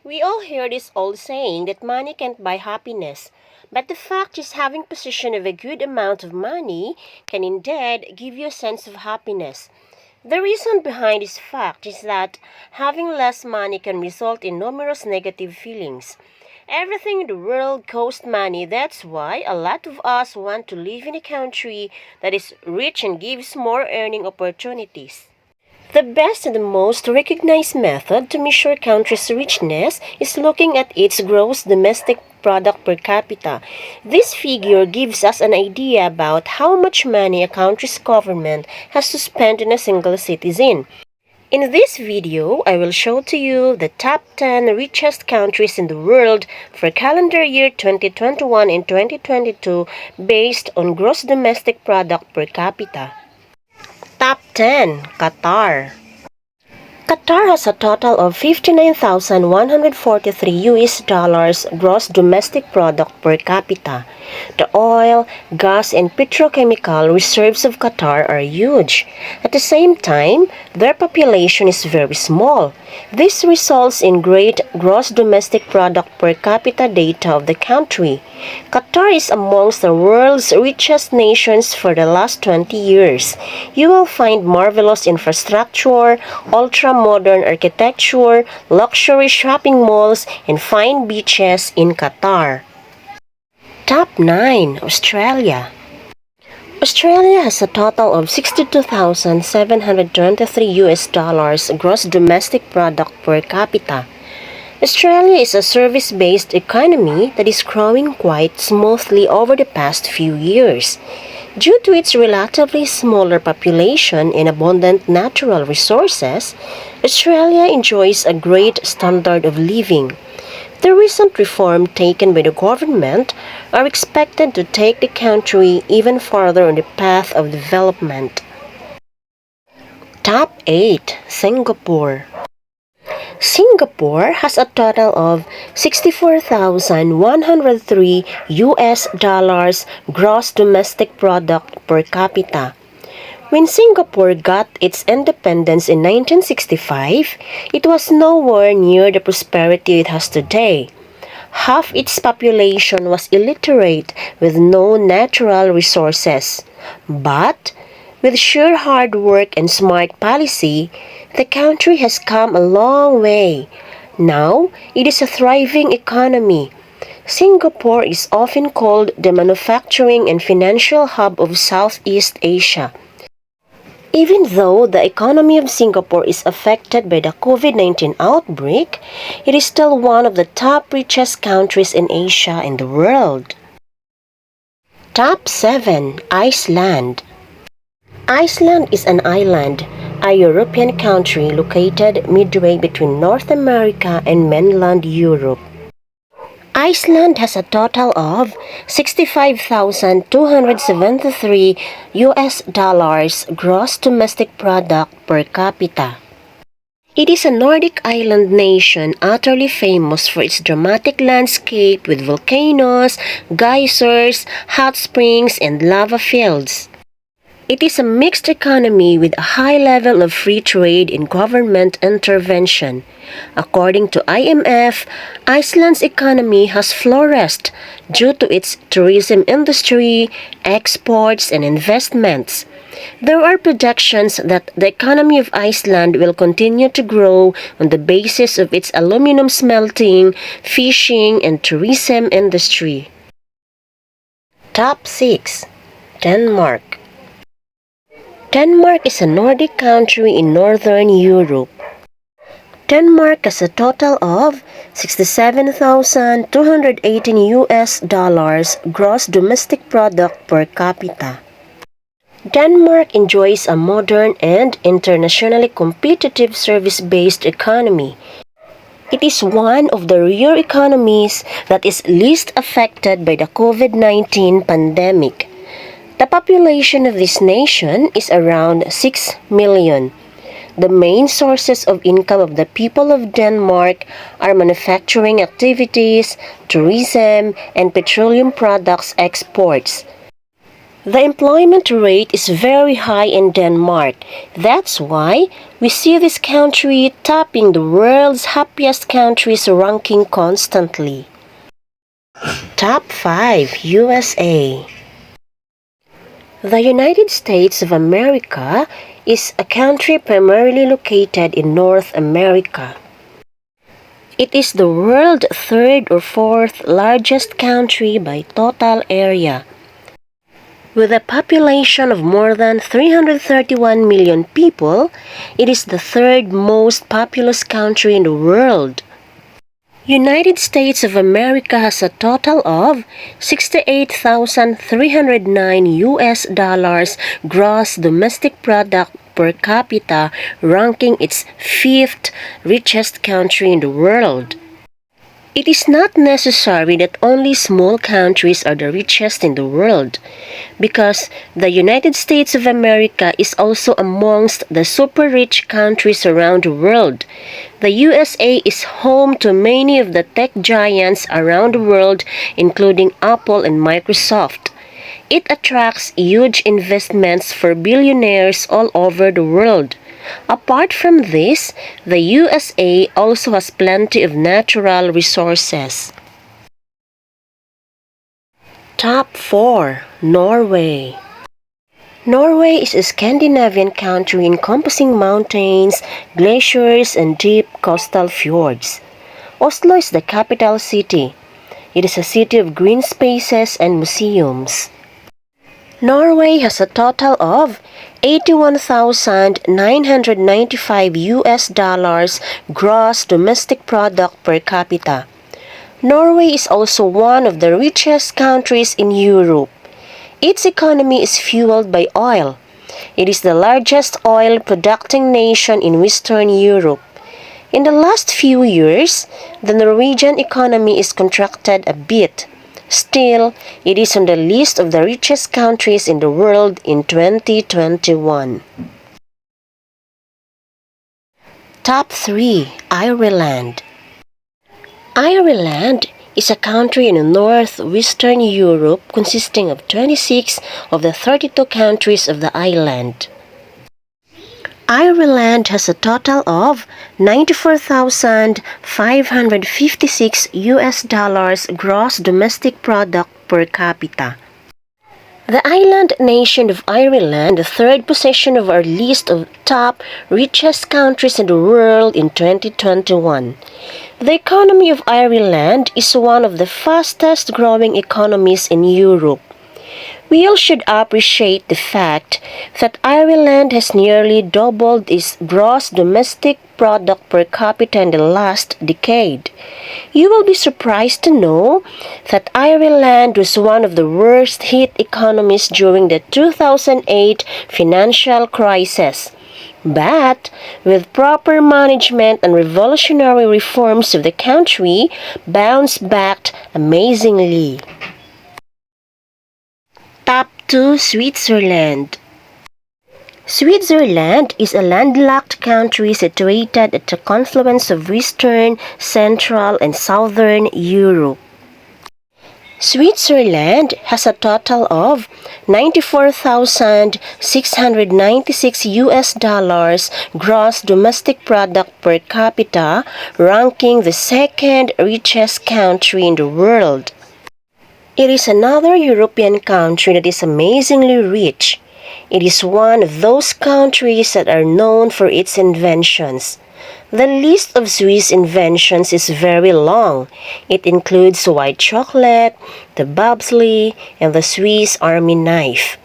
We all hear this old saying that money can't buy happiness, but the fact is having possession of a good amount of money can indeed give you a sense of happiness. The reason behind this fact is that having less money can result in numerous negative feelings. Everything in the world costs money. That's why a lot of us want to live in a country that is rich and gives more earning opportunities. The best and the most recognized method to measure a country's richness is looking at its gross domestic product per capita. This figure gives us an idea about how much money a country's government has to spend on a single citizen. In this video, I will show to you the top 10 richest countries in the world for calendar year 2021 and 2022 based on gross domestic product per capita. Top 10. Qatar. Qatar has a total of 59,143 US dollars gross domestic product per capita. The oil, gas, and petrochemical reserves of Qatar are huge. At the same time, their population is very small. This results in great gross domestic product per capita data of the country. Qatar is amongst the world's richest nations for the last 20 years. You will find marvelous infrastructure, ultra-modern architecture, luxury shopping malls, and fine beaches in Qatar. Top 9. Australia. Australia has a total of 62,723 US dollars gross domestic product per capita. Australia is a service-based economy that is growing quite smoothly over the past few years. Due to its relatively smaller population and abundant natural resources, Australia enjoys a great standard of living. The recent reforms taken by the government are expected to take the country even further on the path of development. Top 8. Singapore. Singapore has a total of 64,103 US dollars gross domestic product per capita. When Singapore got its independence in 1965, it was nowhere near the prosperity it has today. Half its population was illiterate with no natural resources. But, with sheer hard work and smart policy, the country has come a long way. Now, it is a thriving economy. Singapore is often called the manufacturing and financial hub of Southeast Asia. Even though the economy of Singapore is affected by the COVID-19 outbreak, it is still one of the top richest countries in Asia and the world. Top 7. Iceland. Iceland is an island, a European country located midway between North America and mainland Europe. Iceland has a total of 65,273 US dollars gross domestic product per capita. It is a Nordic island nation utterly famous for its dramatic landscape with volcanoes, geysers, hot springs, and lava fields. It is a mixed economy with a high level of free trade and government intervention. According to IMF, Iceland's economy has flourished due to its tourism industry, exports, and investments. There are projections that the economy of Iceland will continue to grow on the basis of its aluminum smelting, fishing, and tourism industry. Top 6. Denmark. Denmark is a Nordic country in Northern Europe. Denmark has a total of 67,218 US dollars gross domestic product per capita. Denmark enjoys a modern and internationally competitive service-based economy. It is one of the rare economies that is least affected by the COVID-19 pandemic. The population of this nation is around 6 million. The main sources of income of the people of Denmark are manufacturing activities, tourism, and petroleum products exports. The employment rate is very high in Denmark. That's why we see this country topping the world's happiest countries ranking constantly. Top 5 USA. The United States of America is a country primarily located in North America. It is the world's third or fourth largest country by total area. With a population of more than 331 million people, it is the third most populous country in the world. United States of America has a total of $68,309 gross domestic product per capita, ranking its fifth richest country in the world. It is not necessary that only small countries are the richest in the world, because the United States of America is also amongst the super-rich countries around the world. The USA is home to many of the tech giants around the world, including Apple and Microsoft. It attracts huge investments for billionaires all over the world. Apart from this, the USA also has plenty of natural resources. Top 4. Norway. Norway is a Scandinavian country encompassing mountains, glaciers, and deep coastal fjords. Oslo is the capital city. It is a city of green spaces and museums. Norway has a total of $81,995 gross domestic product per capita. Norway is also one of the richest countries in Europe. Its economy is fueled by oil. It is the largest oil-producing nation in Western Europe. In the last few years, the Norwegian economy is contracted a bit. Still, it is on the list of the richest countries in the world in 2021. Top 3. Ireland. Ireland is a country in northwestern Europe consisting of 26 of the 32 countries of the island. Ireland has a total of $94,556 gross domestic product per capita. The island nation of Ireland, the third position of our list of top richest countries in the world in 2021. The economy of Ireland is one of the fastest growing economies in Europe. We all should appreciate the fact that Ireland has nearly doubled its gross domestic product per capita in the last decade. You will be surprised to know that Ireland was one of the worst hit economies during the 2008 financial crisis. But, with proper management and revolutionary reforms of the country, bounced back amazingly. Top 2. Switzerland. Switzerland is a landlocked country situated at the confluence of Western, Central, and Southern Europe. Switzerland has a total of $94,696 gross domestic product per capita, ranking the second richest country in the world. It is another European country that is amazingly rich. It is one of those countries that are known for its inventions. The list of Swiss inventions is very long. It includes white chocolate, the bobsleigh, and the Swiss Army knife.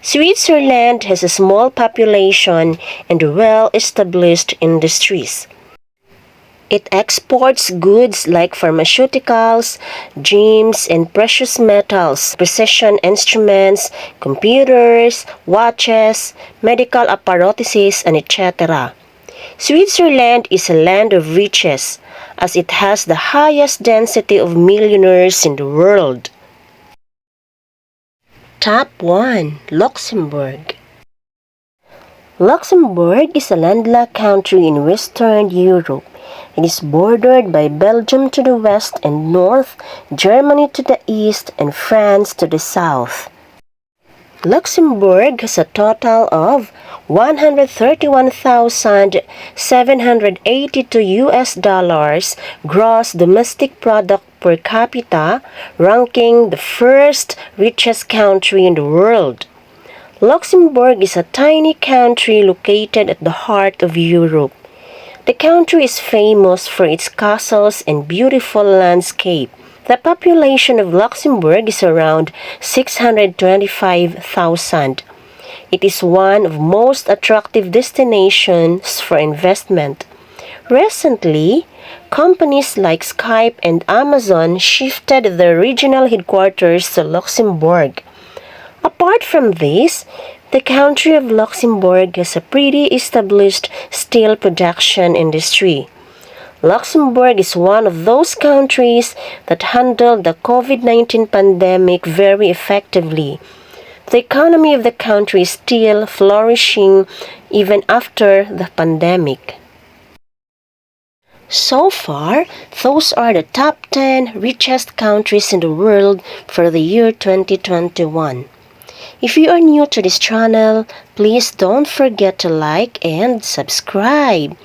Switzerland has a small population and well-established industries. It exports goods like pharmaceuticals, gems, and precious metals, precision instruments, computers, watches, medical apparatuses, and etc. Switzerland is a land of riches, as it has the highest density of millionaires in the world. Top 1. Luxembourg. Luxembourg is a landlocked country in Western Europe. It is bordered by Belgium to the west and north, Germany to the east, and France to the south. Luxembourg has a total of 131,782 US dollars gross domestic product per capita, ranking the first richest country in the world. Luxembourg is a tiny country located at the heart of Europe. The country is famous for its castles and beautiful landscape. The population of Luxembourg is around 625,000. It is one of most attractive destinations for investment. Recently, companies like Skype and Amazon shifted their regional headquarters to Luxembourg. Apart from this, the country of Luxembourg has a pretty established steel production industry. Luxembourg is one of those countries that handled the COVID-19 pandemic very effectively. The economy of the country is still flourishing even after the pandemic. So far, those are the top 10 richest countries in the world for the year 2021. If you are new to this channel, please don't forget to like and subscribe.